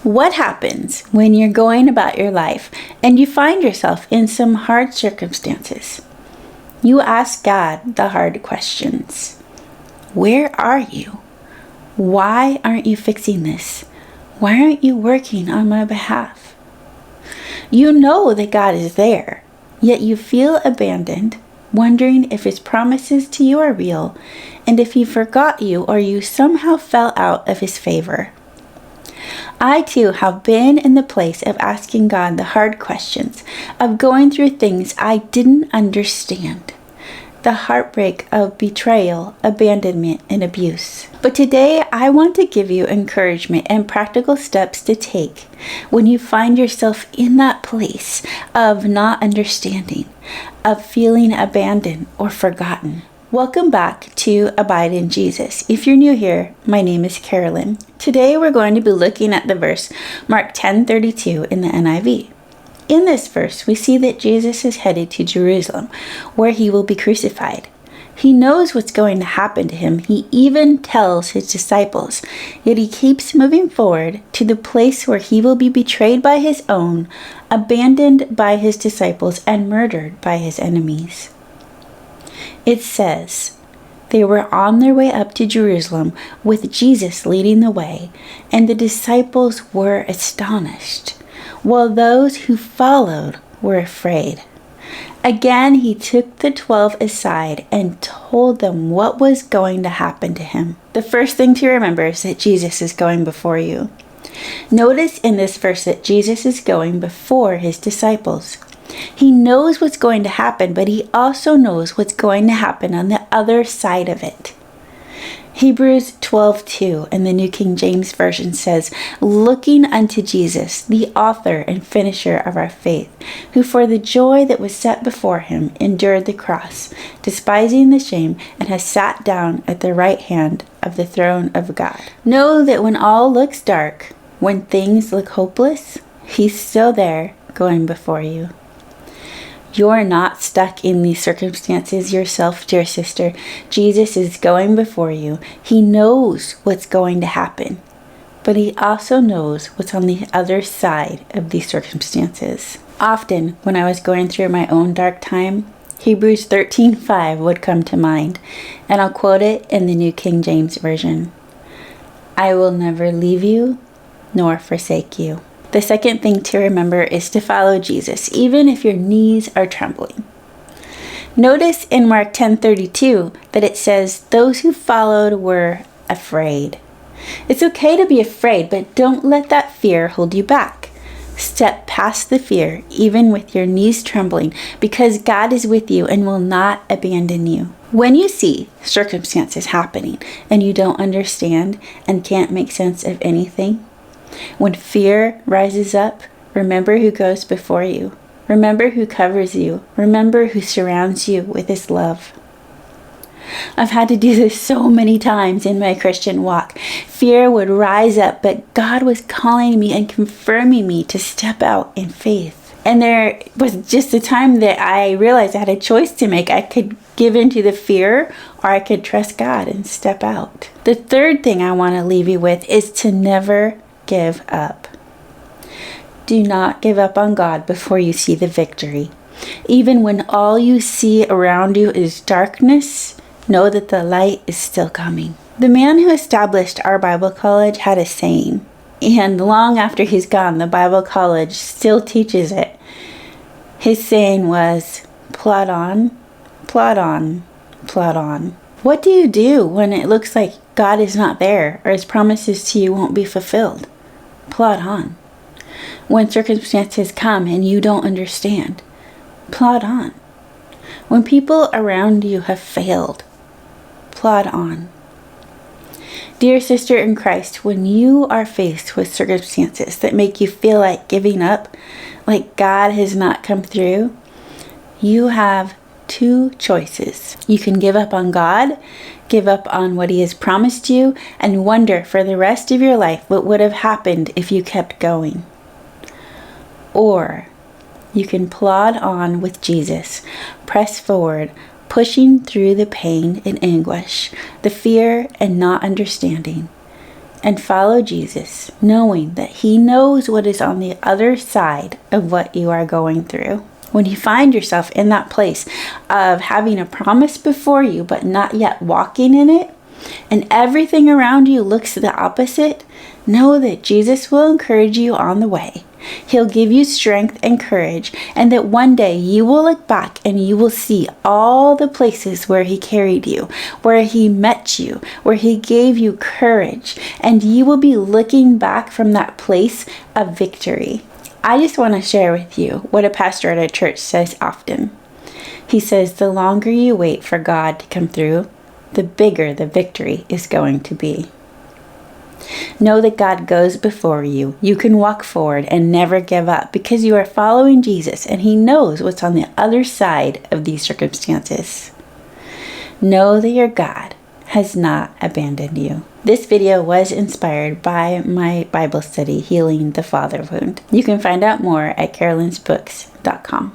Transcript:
What happens when you're going about your life and you find yourself in some hard circumstances? You ask God the hard questions. Where are you? Why aren't you fixing this? Why aren't you working on my behalf? You know that God is there, yet you feel abandoned, wondering if His promises to you are real and if He forgot you or you somehow fell out of His favor. I too have been in the place of asking God the hard questions, of going through things I didn't understand. The heartbreak of betrayal, abandonment, and abuse. But today I want to give you encouragement and practical steps to take when you find yourself in that place of not understanding, of feeling abandoned or forgotten. Welcome back to Abide in Jesus. If you're new here, my name is Carolyn. Today we're going to be looking at the verse Mark 10:32 in the NIV. In this verse, we see that Jesus is headed to Jerusalem, where He will be crucified. He knows what's going to happen to Him. He even tells His disciples, yet He keeps moving forward to the place where He will be betrayed by His own, abandoned by His disciples, and murdered by His enemies. It says, they were on their way up to Jerusalem with Jesus leading the way, and the disciples were astonished, while those who followed were afraid. Again, He took the 12 aside and told them what was going to happen to Him. The first thing to remember is that Jesus is going before you. Notice in this verse that Jesus is going before His disciples. He knows what's going to happen, but He also knows what's going to happen on the other side of it. Hebrews 12:2 in the New King James Version says, looking unto Jesus, the author and finisher of our faith, who for the joy that was set before Him endured the cross, despising the shame, and has sat down at the right hand of the throne of God. Know that when all looks dark, when things look hopeless, He's still there going before you. You're not stuck in these circumstances yourself, dear sister. Jesus is going before you. He knows what's going to happen, but He also knows what's on the other side of these circumstances. Often, when I was going through my own dark time, Hebrews 13:5 would come to mind, and I'll quote it in the New King James Version. I will never leave you nor forsake you. The second thing to remember is to follow Jesus, even if your knees are trembling. Notice in Mark 10:32 that it says, those who followed were afraid. It's okay to be afraid, but don't let that fear hold you back. Step past the fear, even with your knees trembling, because God is with you and will not abandon you. When you see circumstances happening and you don't understand and can't make sense of anything, when fear rises up, remember who goes before you. Remember who covers you. Remember who surrounds you with His love. I've had to do this so many times in my Christian walk. Fear would rise up, but God was calling me and confirming me to step out in faith. And there was just a time that I realized I had a choice to make. I could give in to the fear, or I could trust God and step out. The third thing I want to leave you with is to never give up. Do not give up on God before you see the victory. Even when all you see around you is darkness, know that the light is still coming. The man who established our Bible college had a saying, and long after he's gone, the Bible college still teaches it. His saying was, plod on, plod on, plod on. What do you do when it looks like God is not there or His promises to you won't be fulfilled? Plod on. When circumstances come and you don't understand, plod on. When people around you have failed, plod on. Dear sister in Christ, when you are faced with circumstances that make you feel like giving up, like God has not come through, you have two choices. You can give up on God, give up on what He has promised you, and wonder for the rest of your life what would have happened if you kept going. Or you can plod on with Jesus, press forward, pushing through the pain and anguish, the fear and not understanding, and follow Jesus, knowing that He knows what is on the other side of what you are going through. When you find yourself in that place of having a promise before you but not yet walking in it, and everything around you looks the opposite, know that Jesus will encourage you on the way. He'll give you strength and courage, and that one day you will look back and you will see all the places where He carried you, where He met you, where He gave you courage, and you will be looking back from that place of victory. I just want to share with you what a pastor at a church says often. He says, the longer you wait for God to come through, the bigger the victory is going to be. Know that God goes before you. You can walk forward and never give up because you are following Jesus and He knows what's on the other side of these circumstances. Know that your God has not abandoned you. This video was inspired by my Bible study, Healing the Father Wound. You can find out more at carolynsbooks.com.